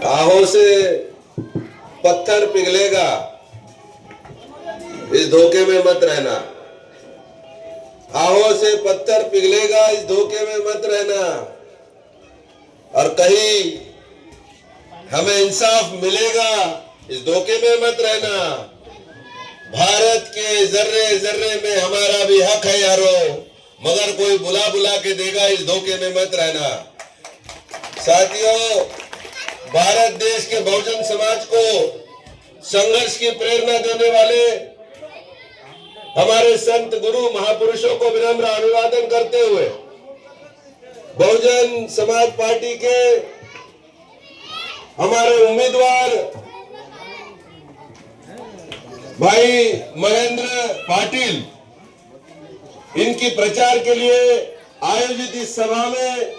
आहों से पत्थर पिघलेगा, इस धोखे में मत रहना। आहों से पत्थर पिघलेगा, इस धोखे में मत रहना। और कहीं हमें इंसाफ मिलेगा, इस धोखे में मत रहना। भारत के जर्रे जर्रे में हमारा भी हक है यारो, मगर कोई बुला बुला के देगा, इस धोखे में मत रहना। साथियों, भारत देश के बहुजन समाज को संघर्ष की प्रेरणा देने वाले हमारे संत गुरु महापुरुषों को विनम्र अभिवादन करते हुए बहुजन समाज पार्टी के हमारे उम्मीदवार भाई महेंद्र पाटिल, इनकी प्रचार के लिए आयोजित इस सभा में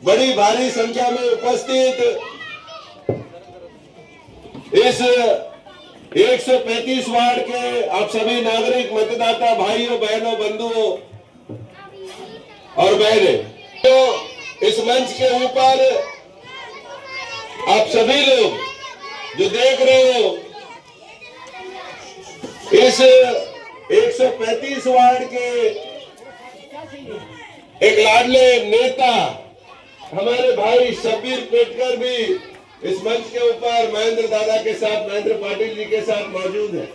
बड़ी भारी संख्या में उपस्थित इस 135 वार्ड के आप सभी नागरिक मतदाता भाइयों बहनों बंधुओं और बहनें, तो इस मंच के ऊपर आप सभी लोग जो देख रहे हो, इस 135 वार्ड के एक लाडले नेता हमारे भाई शब्बीर पेटकर भी इस मंच के ऊपर महेंद्र दादा के साथ, महेंद्र पाटिल जी के साथ मौजूद है।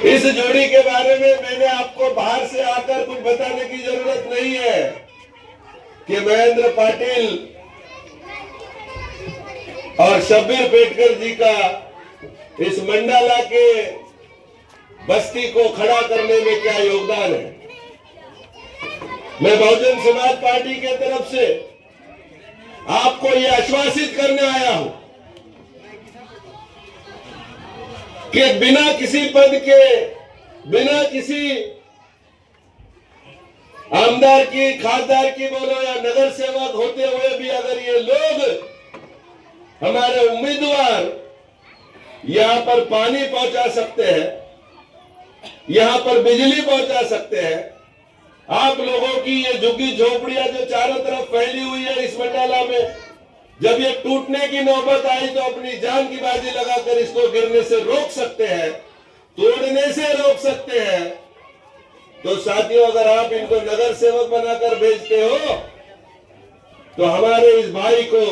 इस जोड़ी के बारे में मैंने आपको बाहर से आकर कुछ बताने की जरूरत नहीं है कि महेंद्र पाटिल और शब्बीर पेटकर जी का इस मंडाला के बस्ती को खड़ा करने में क्या योगदान है। मैं बहुजन समाज पार्टी के तरफ से आपको यह आश्वासित करने आया हूं कि बिना किसी पद के, बिना किसी आमदार की, खासदार की बोलो या नगर सेवक होते हुए भी अगर ये लोग हमारे उम्मीदवार यहां पर पानी पहुंचा सकते हैं, यहां पर बिजली पहुंचा सकते हैं, आप लोगों की ये झुग्गी झोपड़ियां जो चारों तरफ फैली हुई है इस मंडाला में, जब ये टूटने की नौबत आई तो अपनी जान की बाजी लगाकर इसको गिरने से रोक सकते हैं, तोड़ने से रोक सकते हैं। तो साथियों, अगर आप इनको नगर सेवक बनाकर भेजते हो तो हमारे इस भाई को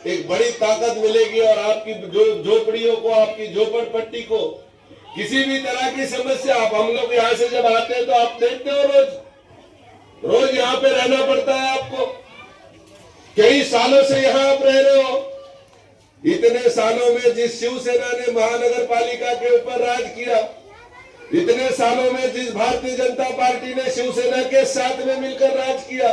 एक बड़ी ताकत मिलेगी और आपकी झोपड़ियों को, आपकी झोपड़पट्टी को किसी भी तरह की समस्या, आप हम लोग यहाँ से जब आते हैं तो आप देखते हो रोज यहाँ पे रहना पड़ता है आपको। कई सालों से यहाँ आप रह रहे हो। इतने सालों में जिस शिवसेना ने महानगर पालिका के ऊपर राज किया, इतने सालों में जिस भारतीय जनता पार्टी ने शिवसेना के साथ में मिलकर राज किया,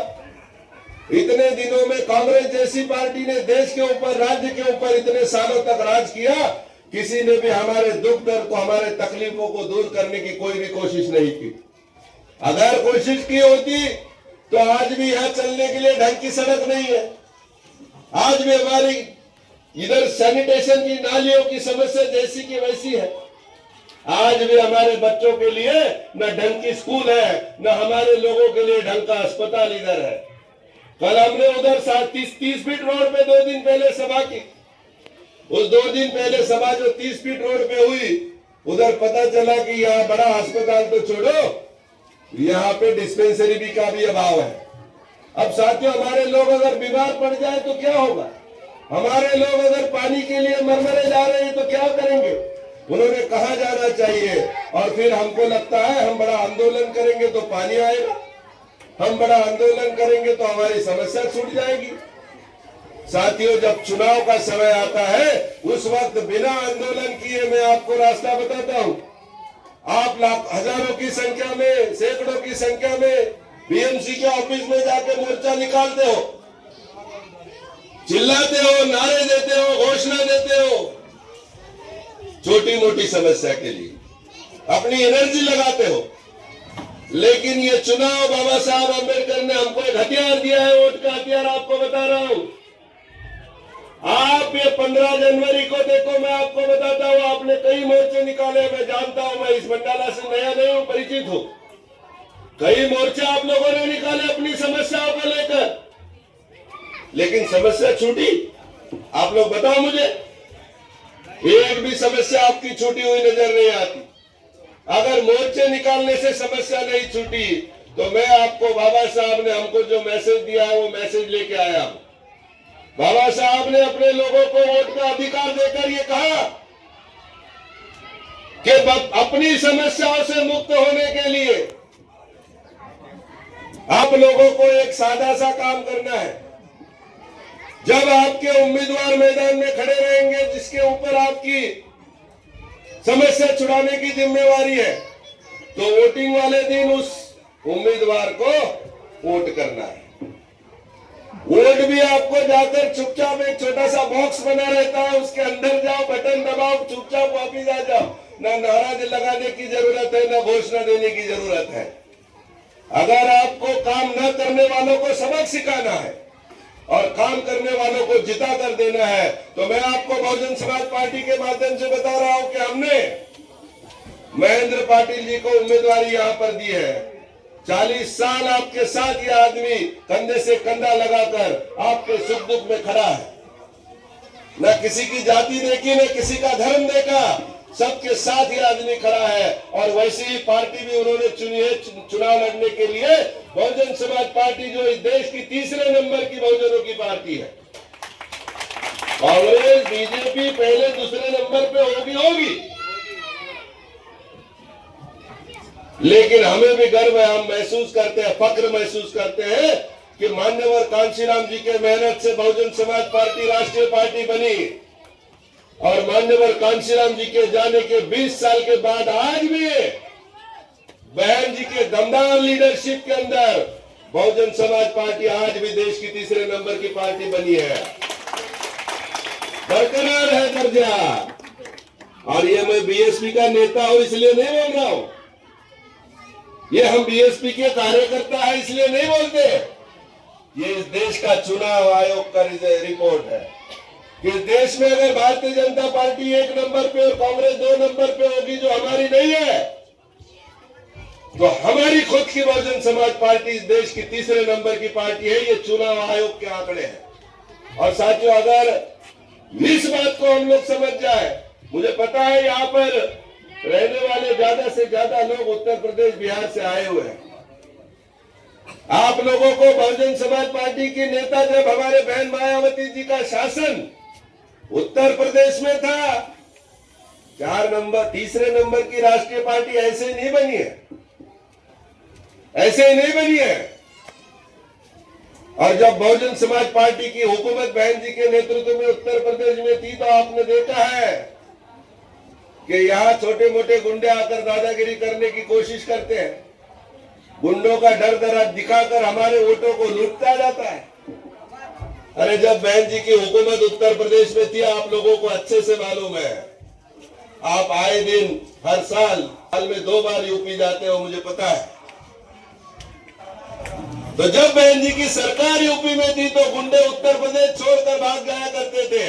इतने दिनों में कांग्रेस जैसी पार्टी ने देश के ऊपर, राज्य के ऊपर इतने सालों तक राज किया, किसी ने भी हमारे दुख दर्द को, हमारे तकलीफों को दूर करने की कोई भी कोशिश नहीं की। अगर कोशिश की होती तो आज भी यहां चलने के लिए ढंग की सड़क नहीं है। आज भी हमारी इधर सैनिटेशन की, नालियों की समस्या जैसी की वैसी है। आज भी हमारे बच्चों के लिए न ढंग की स्कूल है, न हमारे लोगों के लिए ढंग का अस्पताल इधर है। कल हमने उधर 30 फीट रोड पे 2 दिन पहले सभा की। उस 2 दिन पहले सभा जो 30 फीट रोड पे हुई, उधर पता चला कि यहाँ बड़ा अस्पताल तो छोड़ो, यहाँ पे डिस्पेंसरी भी का भी अभाव है। अब साथियों, हमारे लोग अगर बीमार पड़ जाए तो क्या होगा? हमारे लोग अगर पानी के लिए मरमरे जा रहे हैं तो क्या करेंगे? उन्होंने कहा जाना चाहिए। और फिर हमको लगता है हम बड़ा आंदोलन करेंगे तो पानी आएगा, हम बड़ा आंदोलन करेंगे तो हमारी समस्या छूट जाएगी। साथियों, जब चुनाव का समय आता है उस वक्त बिना आंदोलन किए मैं आपको रास्ता बताता हूं। आप हजारों की संख्या में, सैकड़ों की संख्या में बीएमसी के ऑफिस में जाके मोर्चा निकालते हो, चिल्लाते हो, नारे देते हो, घोषणा देते हो, छोटी मोटी समस्या के लिए अपनी एनर्जी लगाते हो। लेकिन ये चुनाव बाबा साहब अम्बेडकर ने हमको एक हथियार दिया है, वोट का हथियार। आपको बता रहा हूं, आप ये 15 जनवरी को देखो, मैं आपको बताता हूँ, आपने कई मोर्चे निकाले, मैं जानता हूँ, मैं इस मंडाला से नया नहीं हूँ, परिचित हूँ। कई मोर्चे आप लोगों ने निकाले अपनी समस्याओं को लेकर। लेकिन समस्या छूटी? आप लोग बताओ मुझे, एक भी समस्या आपकी छूटी हुई नजर नहीं आती। अगर मोर्चे निकालने से समस्या नहीं छूटी तो मैं आपको, बाबा साहब ने हमको जो मैसेज दिया है वो मैसेज लेके आया हूं। बाबा साहब ने अपने लोगों को वोट का अधिकार देकर ये कहा कि अपनी समस्याओं से मुक्त होने के लिए आप लोगों को एक सादा सा काम करना है। जब आपके उम्मीदवार मैदान में खड़े रहेंगे जिसके ऊपर आपकी समस्या छुड़ाने की जिम्मेवारी है, तो वोटिंग वाले दिन उस उम्मीदवार को वोट करना है। वोट भी आपको जाकर चुपचाप, एक छोटा सा बॉक्स बना रहता है, उसके अंदर जाओ, बटन दबाओ, चुपचाप वापिस आ जाओ। ना नारा लगाने की जरूरत है, ना घोषणा देने की जरूरत है। अगर आपको काम न करने वालों को सबक सिखाना है और काम करने वालों को जिता कर देना है, तो मैं आपको बहुजन समाज पार्टी के माध्यम से बता रहा हूं कि हमने महेंद्र पाटिल जी को उम्मीदवारी यहां पर दी है। 40 साल आपके साथ ये आदमी कंधे से कंधा लगाकर आपके सुख दुख में खड़ा है। न किसी की जाति देखी, न किसी का धर्म देखा, सबके साथ ये आदमी खड़ा है। और वैसी ही पार्टी भी उन्होंने चुनी है चुनाव लड़ने के लिए, बहुजन समाज पार्टी, जो इस देश की तीसरे नंबर की बहुजनों की पार्टी है। कांग्रेस बीजेपी पहले दूसरे नंबर पे होगी, लेकिन हमें भी गर्व है, हम महसूस करते हैं, फक्र महसूस करते हैं कि मान्यवर कांशीराम जी के मेहनत से बहुजन समाज पार्टी राष्ट्रीय पार्टी बनी। और मान्यवर कांशीराम जी के जाने के 20 साल के बाद आज भी बहन जी के दमदार लीडरशिप के अंदर बहुजन समाज पार्टी आज भी देश की तीसरे नंबर की पार्टी बनी है, बरकरार है दर्जा। और ये मैं बीएसपी का नेता हूं इसलिए नहीं बोल रहा हूं, ये हम बीएसपी के कार्यकर्ता है इसलिए नहीं बोलते। ये इस देश का चुनाव आयोग का रिपोर्ट है कि देश में अगर भारतीय जनता पार्टी 1 नंबर पे और कांग्रेस 2 नंबर पे होगी, जो हमारी नहीं है, तो हमारी खुद की बहुजन समाज पार्टी इस देश की तीसरे नंबर की पार्टी है। ये चुनाव आयोग के आंकड़े हैं। और साथियों, अगर इस बात को हम लोग समझ जाए, मुझे पता है यहाँ पर रहने वाले ज्यादा से ज्यादा लोग उत्तर प्रदेश बिहार से आए हुए हैं। आप लोगों को बहुजन समाज पार्टी की नेता, जब हमारे बहन मायावती जी का शासन उत्तर प्रदेश में था, 4 नंबर तीसरे नंबर की राष्ट्रीय पार्टी ऐसे नहीं बनी है, ऐसे ही नहीं बनी है। और जब बहुजन समाज पार्टी की हुकूमत बहन जी के नेतृत्व में उत्तर प्रदेश में थी, तो आपने देखा है कि यहाँ छोटे मोटे गुंडे आकर दादागिरी करने की कोशिश करते हैं। गुंडों का डर डरा दिखाकर हमारे वोटों को लूटता जाता है। अरे जब बहन जी की हुकूमत उत्तर प्रदेश में थी, आप लोगों को अच्छे से मालूम है, आप आए दिन हर साल में 2 बार यूपी जाते हो, मुझे पता है। तो जब बहन जी की सरकार यूपी में थी, तो गुंडे उत्तर प्रदेश छोड़कर भाग जाया करते थे।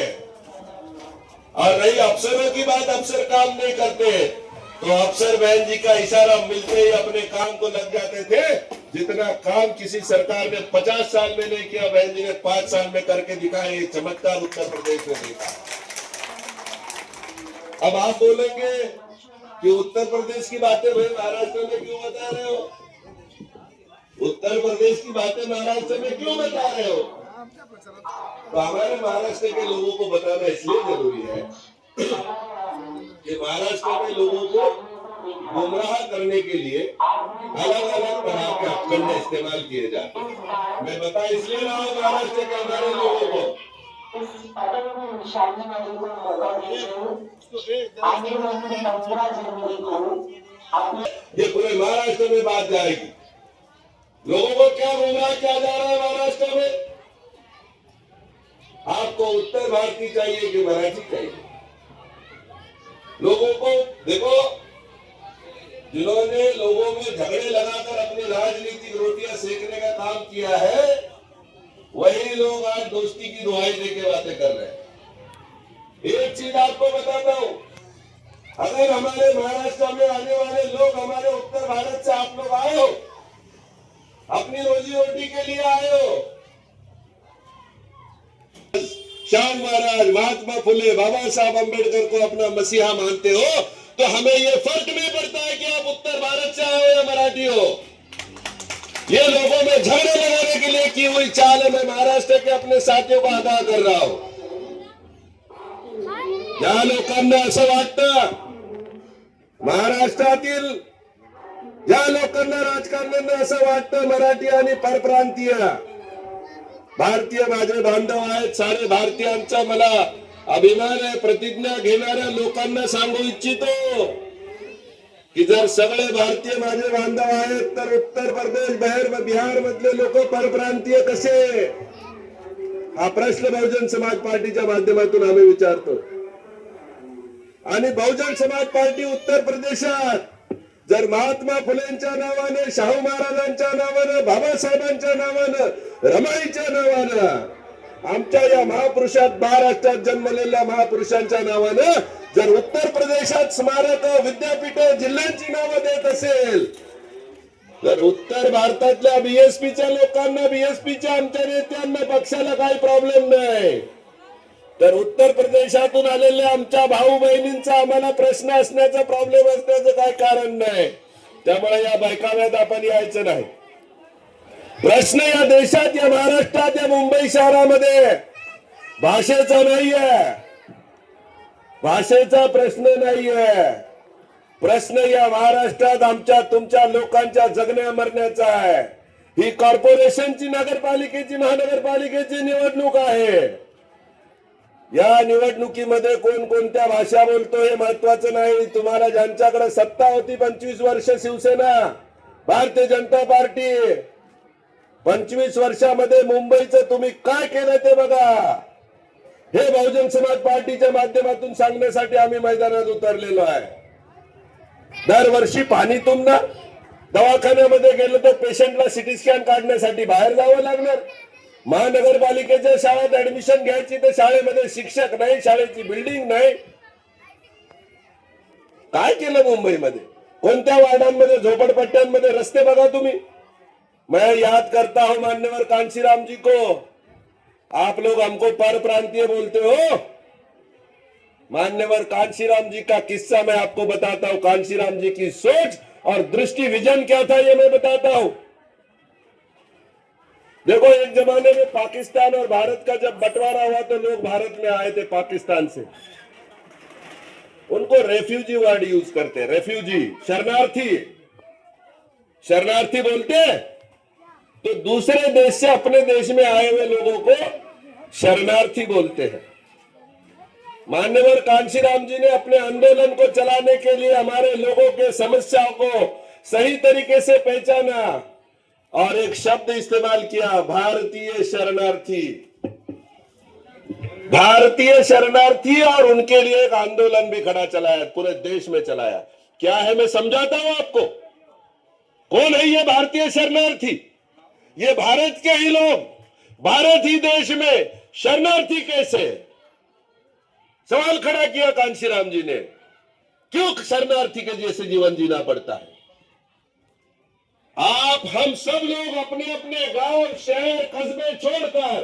और रही अफसरों की बात, अफसर काम नहीं करते, तो अफसर बहन जी का इशारा मिलते ही अपने काम को लग जाते थे। जितना काम किसी सरकार ने 50 साल में नहीं किया, बहन जी ने 5 साल में करके दिखाया। ये चमत्कार उत्तर प्रदेश में देखा। अब आप बोलेंगे कि उत्तर प्रदेश की बातें भाई महाराष्ट्र में क्यों बता रहे हो? उत्तर प्रदेश की बातें महाराष्ट्र में क्यों बता रहे हो? तो हमारे महाराष्ट्र के लोगों को बताना इसलिए जरूरी है कि महाराष्ट्र में लोगों को गुमराह करने के लिए अलग अलग तरह के हथकंडे इस्तेमाल किए जाते हैं। मैं बता इसलिए रहा हूँ महाराष्ट्र के हमारे लोगों को, ये पूरे महाराष्ट्र में बात जाएगी। लोगों को क्या गुमराह किया जा रहा है महाराष्ट्र में? आपको उत्तर भारतीय चाहिए कि मराठी चाहिए? लोगों को देखो, जिन्होंने लोगों में झगड़े लगाकर अपनी राजनीतिक रोटियां सेकने का काम किया है, वही लोग आज दोस्ती की दुहाई देके बातें कर रहे हैं। एक चीज आपको बताता हूं, अगर हमारे महाराष्ट्र में आने वाले लोग हमारे उत्तर भारत से आप लोग आए हो, अपनी रोजी रोटी के लिए आए हो, श्याम महाराज, महात्मा फुले, बाबा साहब अम्बेडकर को अपना मसीहा मानते हो तो हमें ये फर्क नहीं पड़ता है कि आप उत्तर भारत से आए हो या मराठी हो। ये लोगों में झगड़े लगाने के लिए की हुई चाल है। मैं महाराष्ट्र के अपने साथियों को आगाह कर रहा हूं। या लोकांना असं वाटतं महाराष्ट्रातील या लोकांना, राजकारण्यांना असं वाटतं मराठी आणि परप्रांतीय भारतीय माझे बांधव आहेत, सारे भारतीयांचा मला अभिमान आहे। प्रतिज्ञा घेणाऱ्या लोकांना सांगू इच्छितो की जर सगळे भारतीय माझे बांधव आहेत तर उत्तर प्रदेश, बिहार मधले लोक परप्रांतीय कसे? हा प्रश्न बहुजन समाज पार्टीच्या माध्यमातून आम्ही विचारतो। आणि बहुजन समाज पार्टी उत्तर प्रदेशात जर महात्मा फुलेंच्या नावाने, शाहू महाराजांच्या नावाने, बाबासाहेबांच्या नावाने, रमाईच्या नावाने, आमच्या या महापुरुषात, महाराष्ट्रात जन्मलेल्या महापुरुषांच्या नावाने जर उत्तर प्रदेशात स्मारक, विद्यापीठ, जिल्ह्यांची नावं देत असेल, तर उत्तर भारतातल्या बीएसपीच्या लोकांना, बीएसपीच्या आमच्या नेत्यांना, पक्षाला काही प्रॉब्लेम नाही, तर उत्तर प्रदेशातून आलेल्या आमच्या भाऊ बहिणींचा आम्हाला प्रश्न असण्याचा, प्रॉब्लेम असण्याचं काय कारण नाही। त्यामुळे या बायकाव्यात आपण यायचं नाही। प्रश्न या देशात, या महाराष्ट्रात, या मुंबई शहरामध्ये भाषेचा नाहीये, भाषेचा प्रश्न नाहीये। प्रश्न या महाराष्ट्रात आमच्या तुमच्या लोकांच्या जगण्या मरण्याचा आहे। ही कॉर्पोरेशनची, नगरपालिकेची, महानगरपालिकेची निवडणूक आहे। या निवडणुकीमध्ये कोण कोणत्या भाषा बोलतो हे महत्वाचं नाही। तुम्हाला ज्यांच्याकडे सत्ता होती 25 वर्ष, शिवसेना, भारतीय जनता पार्टी, 25 वर्षामध्ये मुंबईचं तुम्ही काय केलं ते बघा। हे बहुजन समाज पार्टीच्या माध्यमातून सांगण्यासाठी आम्ही मैदानात उतरलेलो आहे। दरवर्षी पाणी तुंबणार, दवाखान्यामध्ये गेलं तर पेशंटला सिटी स्कॅन काढण्यासाठी बाहेर जावं लागणार, महानगरपालिकेच्या शाळेत ऍडमिशन घ्यायची तर शाळेमध्ये शिक्षक नाही, शाळेची बिल्डिंग नाही। काय केलं मुंबईमध्ये? कोणत्या वार्डांमध्ये, झोपडपट्ट्यांमध्ये रस्ते बघा तुम्ही। मैं याद करता हूं मान्यवर कांशीराम जी को, आप लोग हमको परप्रांतीय बोलते हो। मान्यवर कांशीराम जी का किस्सा मैं आपको बताता हूं। कांशीराम जी की सोच और दृष्टि, विजन क्या था ये मैं बताता हूं। देखो, एक जमाने में पाकिस्तान और भारत का जब बंटवारा हुआ तो लोग भारत में आए थे पाकिस्तान से। उनको रेफ्यूजी वर्ड यूज करते, रेफ्यूजी, शरणार्थी, शरणार्थी बोलते। तो दूसरे देश से अपने देश में आए हुए लोगों को शरणार्थी बोलते हैं। मान्यवर कांशीराम जी ने अपने आंदोलन को चलाने के लिए हमारे लोगों के समस्याओं को सही तरीके से पहचाना और एक शब्द इस्तेमाल किया, भारतीय शरणार्थी। भारतीय शरणार्थी, और उनके लिए एक आंदोलन भी खड़ा चलाया, पूरे देश में चलाया। क्या है मैं समझाता हूं आपको। कौन है ये भारतीय शरणार्थी? ये भारत के ही लोग, भारत ही देश में शरणार्थी कैसे? सवाल खड़ा किया कांशीराम जी ने, क्यों शरणार्थी के जैसे जीवन जीना पड़ता है? आप, हम सब लोग अपने अपने गांव, शहर, कस्बे छोड़कर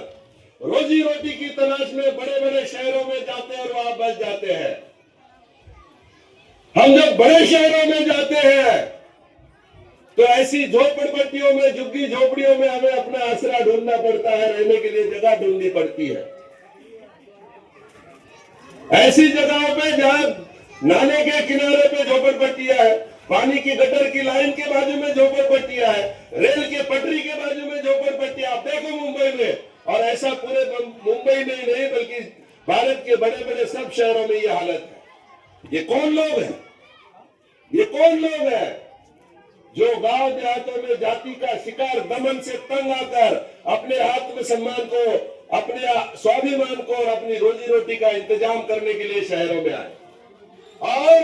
रोजी रोटी की तलाश में बड़े बड़े शहरों में जाते हैं और वहां बस जाते हैं। हम जब बड़े शहरों में जाते हैं तो ऐसी झोपड़पट्टियों में, झुग्गी झोपड़ियों में हमें अपना आसरा ढूंढना पड़ता है, रहने के लिए जगह ढूंढनी पड़ती है। ऐसी जगहों पे जहां नाले के किनारे पे झोपड़पट्टियां है, पानी की गटर की लाइन के बाजू में झोपड़पट्टियां है, रेल के पटरी के बाजू में झोपड़पट्टियां, आप देखो मुंबई में। और ऐसा पूरे मुंबई में ही नहीं बल्कि भारत के बड़े बड़े सब शहरों में ये हालत है। ये कौन लोग हैं? ये कौन लोग हैं जो गांव देहातों में जाति का शिकार, दमन से तंग आकर अपने आत्मसम्मान को, अपने स्वाभिमान को और अपनी रोजी रोटी का इंतजाम करने के लिए शहरों में आए। और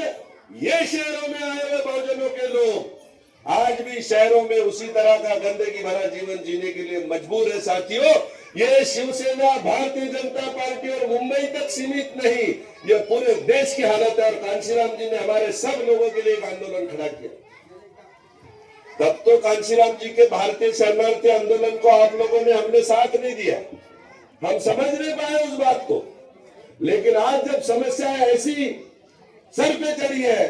ये शहरों में आए हुए बहुजनों के लोग आज भी शहरों में उसी तरह का गंदगी भरा जीवन जीने के लिए मजबूर है। साथियों, ये शिवसेना, भारतीय जनता पार्टी और मुंबई तक सीमित नहीं, ये पूरे देश की हालत है। और कांशीराम जी ने हमारे सब लोगों के लिए एक आंदोलन खड़ा किया। तब तो कांशीराम जी के भारतीय शरणार्थी आंदोलन को आप लोगों ने, हमने साथ नहीं दिया। हम समझ नहीं पाए उस बात को। लेकिन आज जब समस्या ऐसी सर पे चढ़ी है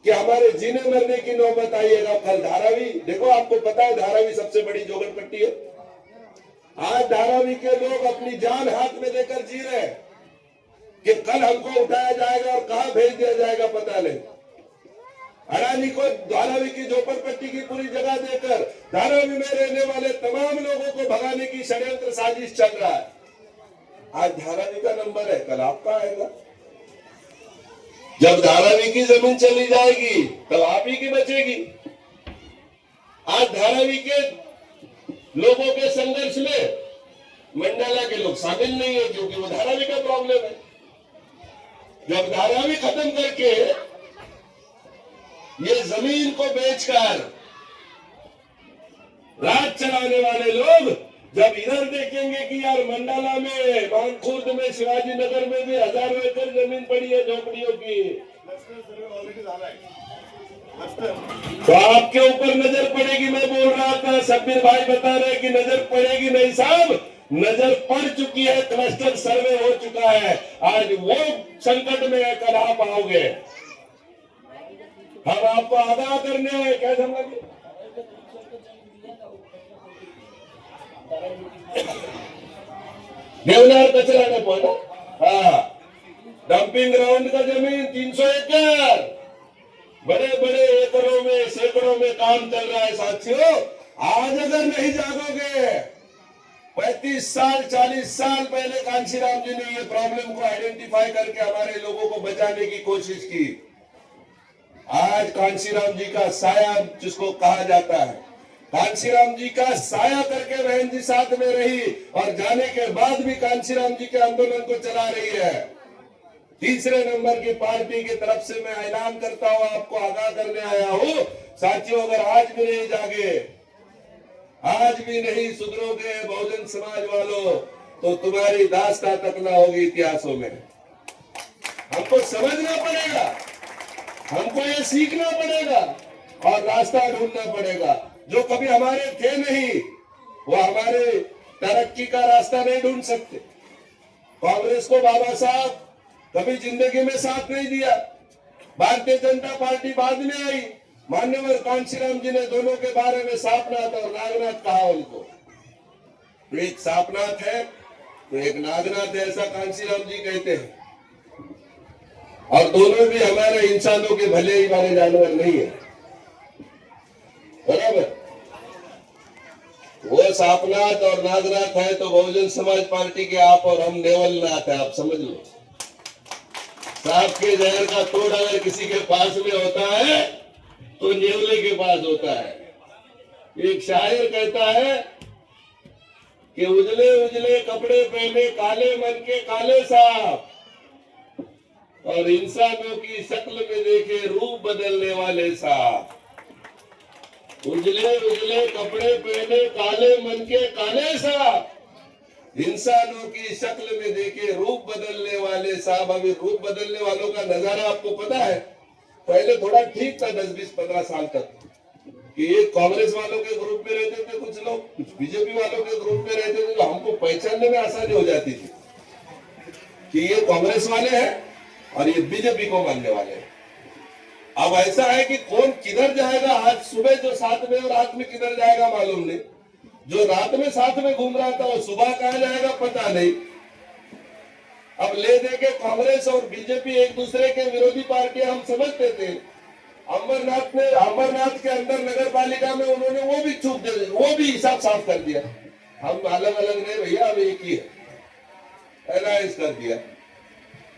कि हमारे जीने मरने की नौबत आइएगा। कल धारावी देखो, आपको पता है धारावी सबसे बड़ी जोगरपट्टी है। आज धारावी के लोग अपनी जान हाथ में लेकर जी रहे हैं कि कल हमको उठाया जाएगा और कहां भेज दिया जाएगा पता नहीं। अडानी को धारावी की झोपड़पट्टी की पूरी जगह देकर धारावी में रहने वाले तमाम लोगों को भगाने की षड्यंत्र साजिश चल रहा है। आज धारावी का नंबर है, कल आपका आएगा। जब धारावी की जमीन चली जाएगी तब आप ही की बचेगी। आज धारावी के लोगों के संघर्ष में मंडाला के लोग शामिल नहीं है क्योंकि वो धारावी का प्रॉब्लम है। जब धारावी खत्म करके ये जमीन को बेचकर राज चलाने वाले लोग जब इधर देखेंगे कि यार मंडाला में, मानखुर्द में, शिवाजी नगर में भी हजारों एकड़ जमीन पड़ी है झोपड़ियों की, तो आपके ऊपर नजर पड़ेगी। मैं बोल रहा था, सब्बीर भाई बता रहे कि नजर पड़ेगी नहीं साहब, नजर पड़ चुकी है। क्लस्टर सर्वे हो चुका है। आज वो संकट में है, कल आप आओगे, हम आपको आगाह करने हैं। क्या समझे? देवनार कचरा ने पहुंचा, हाँ, डंपिंग ग्राउंड का जमीन 300 एकड़, बड़े बड़े एकड़ों में, सैकड़ों में काम चल रहा है साथियों। आज अगर नहीं जागोगे, 35 साल 40 साल पहले कांशीराम जी ने ये प्रॉब्लम को आइडेंटिफाई करके हमारे लोगों को बचाने की कोशिश की। आज कांशीराम जी का साया जिसको कहा जाता है, कांशीराम जी का साया करके बहन जी साथ में रही और जाने के बाद भी कांशीराम जी के आंदोलन को चला रही है। तीसरे नंबर की पार्टी की तरफ से मैं ऐलान करता हूं, आपको आगाह करने आया हूं साथियों, अगर आज भी नहीं जागे, आज भी नहीं सुधरोगे बहुजन समाज वालों, तो तुम्हारी दास्तां तक ना होगी इतिहासों में। हमको समझना पड़ेगा, हमको ये सीखना पड़ेगा और रास्ता ढूंढना पड़ेगा। जो कभी हमारे थे नहीं, वो हमारे तरक्की का रास्ता नहीं ढूंढ सकते। कांग्रेस को बाबा साहब कभी जिंदगी में साथ नहीं दिया। भारतीय जनता पार्टी बाद में आई। मान्यवर कांशीराम जी ने दोनों के बारे में सापनाथ और नागनाथ कहा उनको। एक सापनाथ है तो एक नागनाथ है, ऐसा कांशीराम जी कहते हैं। और दोनों भी हमारे इंसानों के भले ही वाले जानवर नहीं है, बराबर। वो सापनाथ और नागनाथ है तो बहुजन समाज पार्टी के आप और हम नेवलनाथ है, आप समझ लो। सांप के जहर का तोड़ अगर किसी के पास में होता है तो नेवले के पास होता है। एक शायर कहता है कि उजले उजले कपड़े पहने काले मन के काले सांप, और इंसानों की शक्ल में देखे रूप बदलने वाले सांप। उजले उजले कपड़े पहने काले मन के काले सांप, इंसानों की शक्ल में देखे रूप बदलने वाले साहब। अभी रूप बदलने वालों का नजारा आपको पता है, पहले थोड़ा ठीक था 10 20 15 साल तक कि ये कांग्रेस वालों के ग्रुप में रहते थे कुछ लोग, कुछ बीजेपी वालों के ग्रुप में रहते थे, तो हमको पहचानने में आसानी हो जाती थी कि ये कांग्रेस वाले हैं और ये बीजेपी को मानने वाले हैं। अब ऐसा है कि कौन किधर जाएगा, आज सुबह जो साथ में और रात में किधर जाएगा मालूम नहीं, जो रात में साथ में घूम रहा था वो सुबह कहां जाएगा पता नहीं। अब ले दे के कांग्रेस और बीजेपी एक दूसरे के विरोधी पार्टी हम समझते थे। अमरनाथ के अंदर नगर पालिका में उन्होंने वो भी चूक दे, वो भी हिसाब साफ कर दिया। हम अलग अलग नहीं भैया, हम एक ही है, अलायंस कर दिया।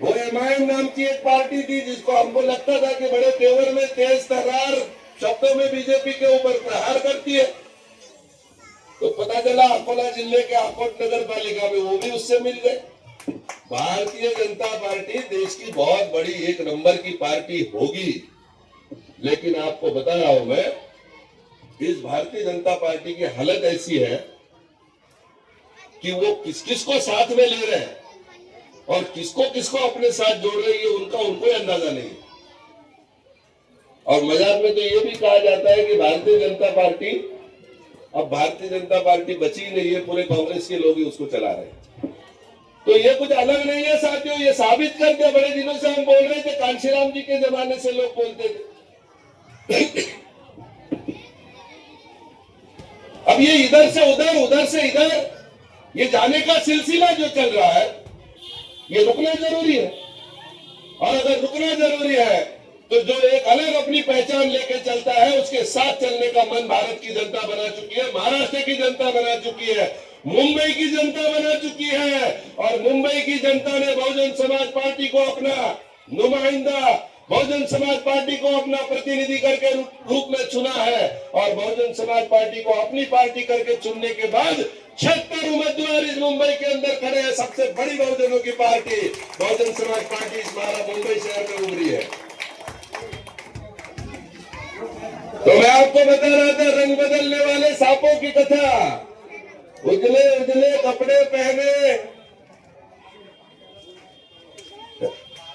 वो एमआईएम नाम की एक पार्टी थी जिसको हमको लगता था कि बड़े तेवर में तेज तर्रार शब्दों में बीजेपी के ऊपर प्रहार करती है, तो पता चला अकोला जिले के आकोट नगर पालिका में वो भी उससे मिल गए। भारतीय जनता पार्टी देश की बहुत बड़ी एक नंबर की पार्टी होगी, लेकिन आपको बता रहा हूं मैं, इस भारतीय जनता पार्टी की हालत ऐसी है कि वो किस किस को साथ में ले रहे हैं और किसको किसको अपने साथ जोड़ रही है, उनका उनको अंदाजा नहीं। और मजाक में तो ये भी कहा जाता है कि भारतीय जनता पार्टी, अब भारतीय जनता पार्टी बची नहीं है, पूरे कांग्रेस के लोग ही उसको चला रहे हैं। तो ये कुछ अलग नहीं है साथियों, ये साबित कर दिया। बड़े दिनों से हम बोल रहे थे, कांशीराम जी के जमाने से लोग बोलते थे। अब ये इधर से उधर, उधर से इधर, ये जाने का सिलसिला जो चल रहा है, ये रुकना जरूरी है। और अगर रुकना जरूरी है तो जो एक अलग अपनी पहचान लेके चलता है, उसके साथ चलने का मन भारत की जनता बना चुकी है, महाराष्ट्र की जनता बना चुकी है, मुंबई की जनता बना चुकी है। और मुंबई की जनता ने बहुजन समाज पार्टी को अपना नुमाइंदा, बहुजन समाज पार्टी को अपना प्रतिनिधि करके रूप में चुना है। और बहुजन समाज पार्टी को अपनी पार्टी करके चुनने के बाद 76 उम्मीदवार इस मुंबई के अंदर खड़े हैं। सबसे बड़ी बहुजनों की पार्टी बहुजन समाज पार्टी इस मुंबई शहर में उभरी है। तो मैं आपको बता रहा था रंग बदलने वाले सांपों की कथा। उजले उजले कपड़े पहने,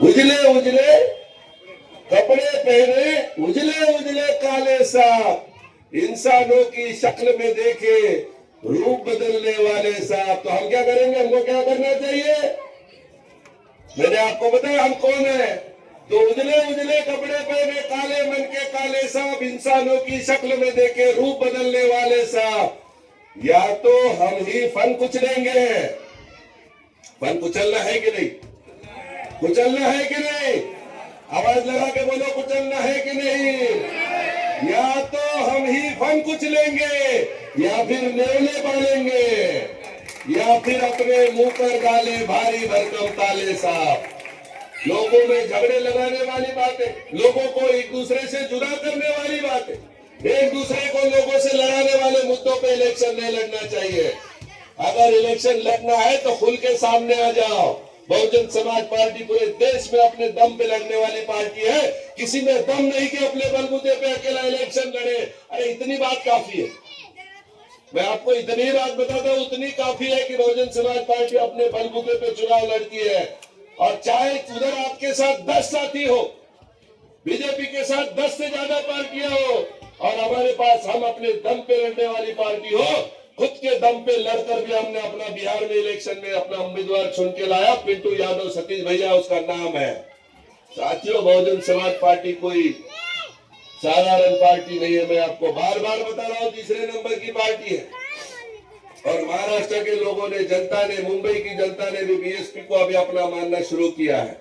उजले उजले कपड़े पहने, उजले उजले काले सांप, इंसानों की शक्ल में देखे रूप बदलने वाले सांप। तो हम क्या करेंगे, हमको क्या करना चाहिए? मैंने आपको बताया हम कौन है। तो उजले उजले कपड़े पहने, काले मन के काले सांप, इंसानों की शक्ल में देखे रूप बदलने वाले सांप। या तो हम ही फन कुचलेंगे, फन कुचलना है कि नहीं, कुचलना है कि नहीं, आवाज लगा के बोलो, कुचलना है कि नहीं। या तो हम ही फन कुचलेंगे, या फिर नेवले पालेंगे, या फिर अपने मुंह पर डाले भारी भरकम ताले सांप। लोगों में झगड़े लगाने वाली बातें, लोगों को एक दूसरे से जुदा करने वाली बातें, एक दूसरे को लोगों से लड़ाने वाले मुद्दों पे इलेक्शन नहीं लड़ना चाहिए। अगर इलेक्शन लड़ना है तो खुल के सामने आ जाओ। बहुजन समाज पार्टी पूरे देश में अपने दम पे लड़ने वाली पार्टी है। किसी में दम नहीं कि अपने बलबूते पे अकेला इलेक्शन लड़े। अरे इतनी बात काफी है, मैं आपको इतनी बात बताता हूँ, उतनी काफी है कि बहुजन समाज पार्टी अपने बलबूते पे चुनाव लड़ती है। और चाहे उधर आपके साथ 10 साथी हो, बीजेपी के साथ 10 से ज्यादा पार्टियां हो, और हमारे पास हम अपने दम पे लड़ने वाली पार्टी हो, खुद के दम पे लड़कर भी हमने अपना बिहार में इलेक्शन में अपना उम्मीदवार चुन के लाया। पिंटू यादव, सतीश भैया उसका नाम है। साथियों, बहुजन समाज पार्टी कोई साधारण पार्टी नहीं है। मैं आपको बार बार बता रहा हूँ, तीसरे नंबर की पार्टी है। और महाराष्ट्र के लोगों ने, जनता ने, मुंबई की जनता ने भी बीएसपी को अभी अपना मानना शुरू किया है।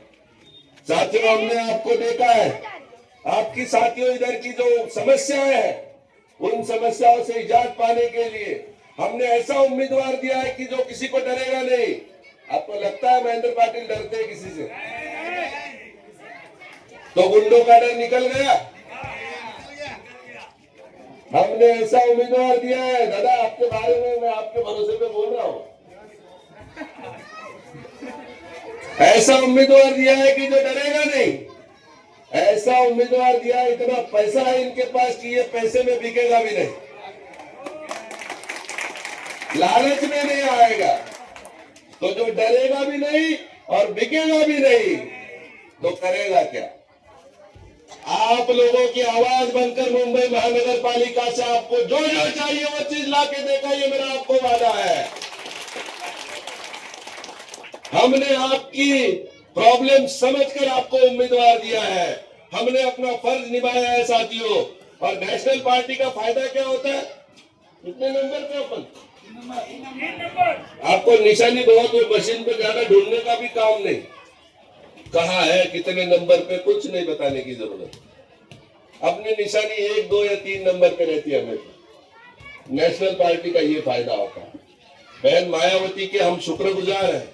साथियों, हमने आपको देखा है, आपकी साथियों इधर की जो समस्याएं हैं, उन समस्याओं से इजाद पाने के लिए हमने ऐसा उम्मीदवार दिया है कि जो किसी को डरेगा नहीं। आपको लगता है महेंद्र पाटिल डरते हैं किसी से? तो गुंडों का डर निकल गया। हमने ऐसा उम्मीदवार दिया है, दादा आपके बारे में मैं आपके भरोसे पे बोल रहा हूँ, ऐसा उम्मीदवार दिया है कि जो डरेगा नहीं। ऐसा उम्मीदवार दिया है, इतना पैसा है इनके पास कि ये पैसे में बिकेगा भी नहीं, लालच में नहीं आएगा। तो जो डरेगा भी नहीं और बिकेगा भी नहीं, तो करेगा क्या? आप लोगों की आवाज बनकर मुंबई महानगर पालिका से आपको जो जो चाहिए वो चीज ला के देगा, ये मेरा आपको वादा है। हमने आपकी प्रॉब्लम समझकर आपको उम्मीदवार दिया है, हमने अपना फर्ज निभाया है साथियों। और नेशनल पार्टी का फायदा क्या होता है? कितने नंबर पे अपन? आपको निशानी बहुत हो, मशीन पे ज्यादा ढूंढने का भी काम नहीं, कहाँ है कितने नंबर पे, कुछ नहीं बताने की जरूरत। अपनी निशानी 1, 2 या 3 नंबर पे रहती है हमें। नेशनल पार्टी का ये फायदा होता है। बहन मायावती के हम शुक्रगुजार हैं,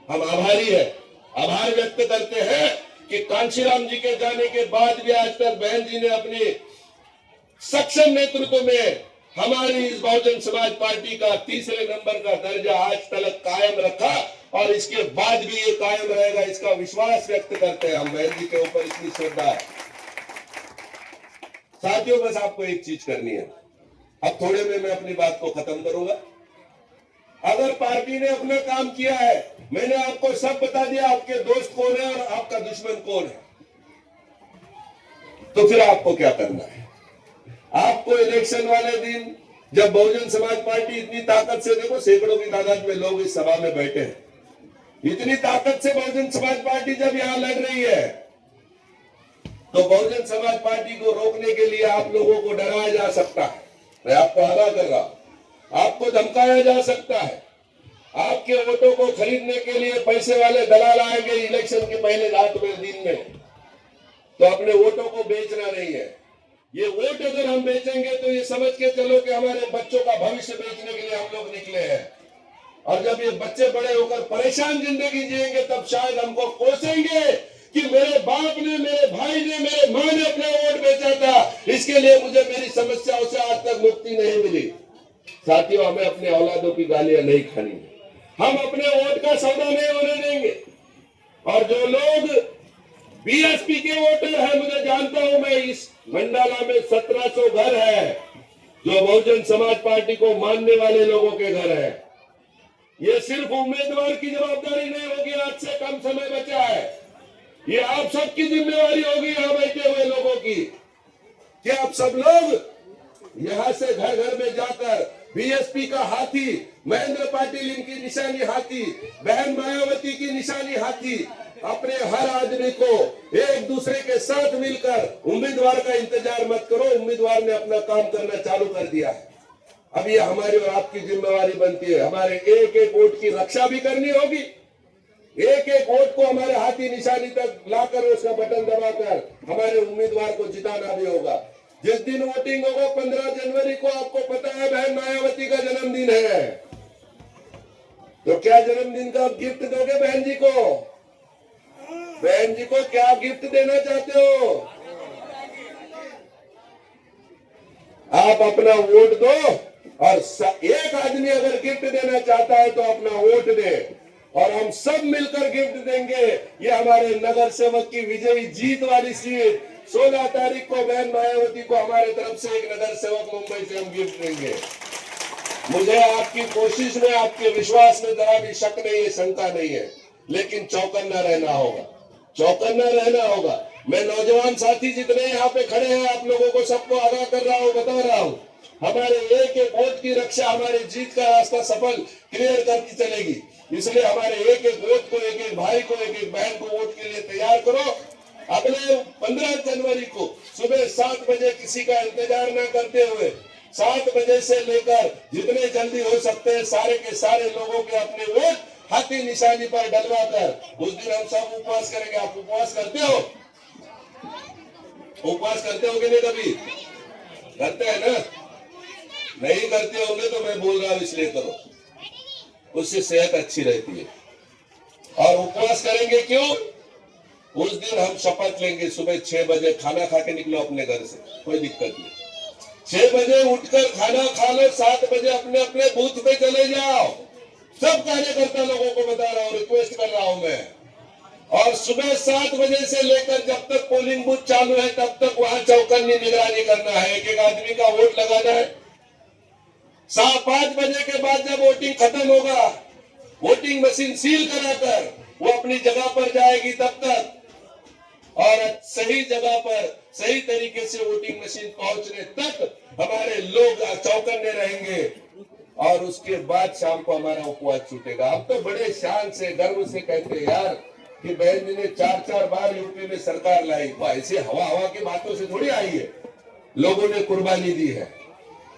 हम आभारी हैं, आभार व्यक्त करते हैं कि कांशीराम जी के जाने के बाद भी आज तक बहन जी ने अपने सक्षम नेतृत्व में हमारी इस बहुजन समाज पार्टी का तीसरे नंबर का दर्जा आज तक कायम रखा, और इसके बाद भी ये कायम रहेगा, इसका विश्वास व्यक्त करते हैं हम। बहन जी के ऊपर इतनी श्रद्धा है। साथियों, बस आपको एक चीज करनी है, अब थोड़े में मैं अपनी बात को खत्म करूंगा। अगर पार्टी ने अपना काम किया है, मैंने आपको सब बता दिया, आपके दोस्त कौन है और आपका दुश्मन कौन है, तो फिर आपको क्या करना है? आपको इलेक्शन वाले दिन जब बहुजन समाज पार्टी इतनी ताकत से, देखो सैकड़ों की तादाद में लोग इस सभा में बैठे हैं, इतनी ताकत से बहुजन समाज पार्टी जब यहाँ लड़ रही है, तो बहुजन समाज पार्टी को रोकने के लिए आप लोगों को डराया जा सकता है। मैं आपको आगाह कर रहा हूं, आपको धमकाया जा सकता है। आपके वोटों को खरीदने के लिए पैसे वाले दलाल आएंगे इलेक्शन के पहले रात में, दिन में, तो अपने वोटों को बेचना नहीं है। ये वोट अगर हम बेचेंगे तो ये समझ के चलो कि हमारे बच्चों का भविष्य बेचने के लिए हम लोग निकले हैं। और जब ये बच्चे बड़े होकर परेशान जिंदगी जिएंगे तब शायद हमको कोसेंगे कि मेरे बाप ने, मेरे भाई ने, मेरे माँ ने अपना वोट बेचा था, इसके लिए मुझे मेरी समस्याओं से आज तक मुक्ति नहीं मिली। साथियों, हमें अपने औलादों की गालियां नहीं खानी है। हम अपने वोट का सौदा नहीं होने देंगे। और जो लोग बीएसपी के वोटर हैं, मुझे जानता हूं मैं, इस मंडाला में 1700 घर है जो बहुजन समाज पार्टी को मानने वाले लोगों के घर है। ये सिर्फ उम्मीदवार की जवाबदारी नहीं होगी, आज से कम समय बचा है, ये आप सबकी जिम्मेवारी होगी यहाँ बैठे हुए लोगों की, कि आप सब लोग यहाँ से घर घर में जाकर बीएसपी का हाथी महेंद्र पाटिल, इनकी निशानी हाथी, बहन मायावती की निशानी हाथी, अपने हर आदमी को एक दूसरे के साथ मिलकर उम्मीदवार का इंतजार मत करो। उम्मीदवार ने अपना काम करना चालू कर दिया है। अब ये हमारी और आपकी जिम्मेवारी बनती है। हमारे एक एक वोट की रक्षा भी करनी होगी। एक एक वोट को हमारे हाथी निशानी तक लाकर उसका बटन दबाकर हमारे उम्मीदवार को जिताना भी होगा। जिस दिन वोटिंग होगा 15 जनवरी को, आपको पता है बहन मायावती का जन्मदिन है, तो क्या जन्मदिन का गिफ्ट दोगे बहन जी को? बहन जी को क्या गिफ्ट देना चाहते हो? आप अपना वोट दो, और एक आदमी अगर गिफ्ट देना चाहता है तो अपना वोट दे, और हम सब मिलकर गिफ्ट देंगे। ये हमारे नगर सेवक की विजयी जीत वाली सीट 16 तारीख को बहन मायावती को हमारे तरफ से एक नगर सेवक मुंबई से हम गिफ्ट देंगे। मुझे आपकी कोशिश में, आपके विश्वास में जरा भी शक नहीं है, शंका नहीं है, लेकिन चौकन्ना रहना होगा, चौकन्ना रहना होगा। मैं नौजवान साथी जितने यहाँ पे खड़े हैं, आप लोगों को सबको आगाह कर रहा हूँ, बता रहा हूँ, हमारे एक एक वोट की रक्षा हमारे जीत का रास्ता सफल क्लियर करती चलेगी। इसलिए हमारे एक एक वोट को, एक एक भाई को, एक एक बहन को वोट के लिए तैयार करो। अगले 15 जनवरी को सुबह 7 बजे किसी का इंतजार न करते हुए 7 बजे से लेकर जितने जल्दी हो सकते हैं सारे के सारे लोगों के अपने वोट हाथी निशानी पर डलवा कर उस दिन हम सब उपवास करेंगे। आप उपवास करते हो? उपवास करते हो कि नहीं? कभी करते हैं ना? नहीं करते होंगे तो मैं बोल रहा हूं इसलिए करो, उससे सेहत अच्छी रहती है। और उपवास करेंगे क्यों? उस दिन हम शपथ लेंगे सुबह 6 बजे खाना खा के निकलो अपने घर से, कोई दिक्कत नहीं। 6 बजे उठकर खाना खा लो, 7 बजे अपने अपने बूथ पे चले जाओ। सब कार्यकर्ता लोगों को बता रहा हूँ, रिक्वेस्ट कर रहा हूं मैं। और सुबह 7 बजे से लेकर जब तक पोलिंग बूथ चालू है तब तक वहां चौकन्नी निगरानी करना है, एक एक आदमी का वोट लगाना है। 5 बजे के बाद जब वोटिंग खत्म होगा, वोटिंग मशीन सील कराकर वो अपनी जगह पर जाएगी तब तक, और सही जगह पर सही तरीके से वोटिंग मशीन पहुंचने तक हमारे लोग चौकन्ने रहेंगे। और उसके बाद शाम को हमारा उपवास छूटेगा। हम तो बड़े शान से, गर्व से कहते हैं यार कि बहन जी ने 4-4 बार यूपी में सरकार लाई। वो ऐसे हवा की बातों से थोड़ी आई है। लोगों ने कुर्बानी दी है,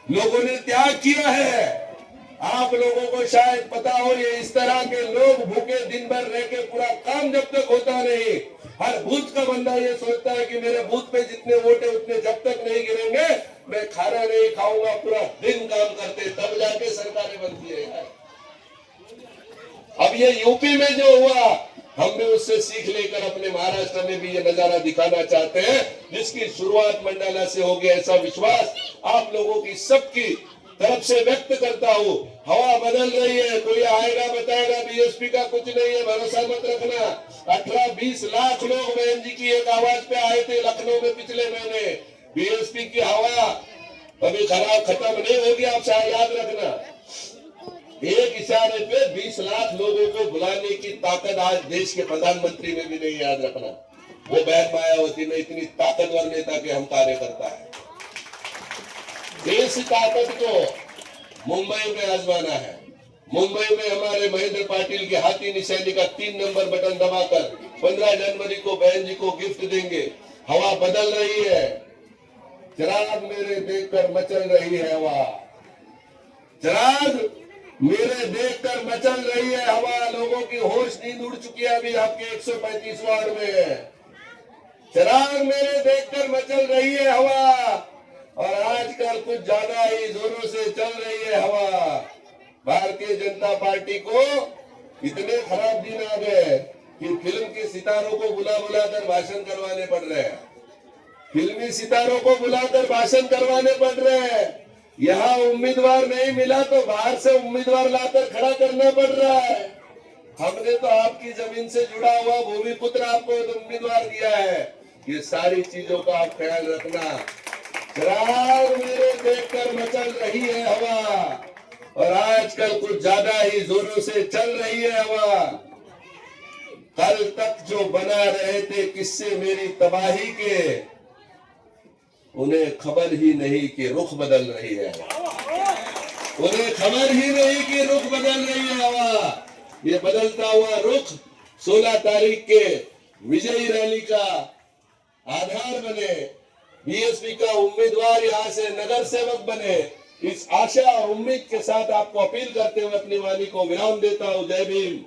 लोगों ने त्याग किया है। आप लोगों को शायद पता हो, ये इस तरह के लोग भूखे दिन भर रह के पूरा काम जब तक होता नहीं, हर बूथ का बंदा ये सोचता है कि मेरे बूथ पे जितने वोट है उतने जब तक नहीं गिरेंगे मैं खाना नहीं खाऊंगा, पूरा दिन काम करते तब जाके सरकारें बनती है। अब ये यूपी में जो हुआ, हम भी उससे सीख लेकर अपने महाराष्ट्र में भी ये नजारा दिखाना चाहते हैं, जिसकी शुरुआत मंडाला से होगी। ऐसा विश्वास आप लोगों की सबकी तरफ से व्यक्त करता हूँ। हवा बदल रही है, कोई आएगा बताएगा बीएसपी का कुछ नहीं है, भरोसा मत रखना। 18-20 लाख लोग बहन जी की एक आवाज पे आए थे लखनऊ में पिछले महीने। बीएसपी की हवा कभी खराब खत्म नहीं होगी, आप शायद याद रखना। एक इशारे पे 20 लाख लोगों को बुलाने की ताकत आज देश के प्रधानमंत्री में भी नहीं, याद रखना। वो बहन मायावती में इतनी ताकतवर नेता के हम कार्यकर्ता है। इस ताकत को मुंबई में आजमाना है, मुंबई में हमारे महेंद्र पाटिल के हाथी निशानी का 3 नंबर बटन दबाकर 15 जनवरी को बहन जी को गिफ्ट देंगे। हवा बदल रही है, चिराग मेरे देखकर मचल रही है हवा, चिराग मेरे देखकर मचल रही है हवा। लोगों की होश नींद उड़ चुकी है अभी आपके 135 वार्ड में। चिराग मेरे देखकर मचल रही है हवा, और आजकल कुछ ज्यादा ही जोरों से चल रही है हवा। भारतीय जनता पार्टी को इतने खराब दिन आ गए कि फिल्म के सितारों को बुला बुलाकर भाषण करवाने पड़ रहे हैं, फिल्मी सितारों को बुलाकर भाषण करवाने पड़ रहे हैं। यहाँ उम्मीदवार नहीं मिला तो बाहर से उम्मीदवार लाकर खड़ा करना पड़ रहा है। हमने तो आपकी जमीन से जुड़ा हुआ भूमिपुत्र आपको उम्मीदवार दिया है। ये सारी चीजों का आप ख्याल रखना। चिराग मेरे देखकर मचल रही है हवा, और आजकल कुछ ज्यादा ही जोरों से चल रही है हवा। कल तक जो बना रहे थे किस्से मेरी तबाही के, उन्हें खबर ही नहीं कि रुख बदल रही है, उन्हें खबर ही नहीं कि रुख बदल रही है हवा। ये बदलता हुआ रुख 16 तारीख के विजयी रैली का आधार बने, बीएसपी का उम्मीदवार यहाँ से नगर सेवक बने। इस आशा और उम्मीद के साथ आपको अपील करते हुए अपनी वाणी को विराम देता हूँ। जय भीम।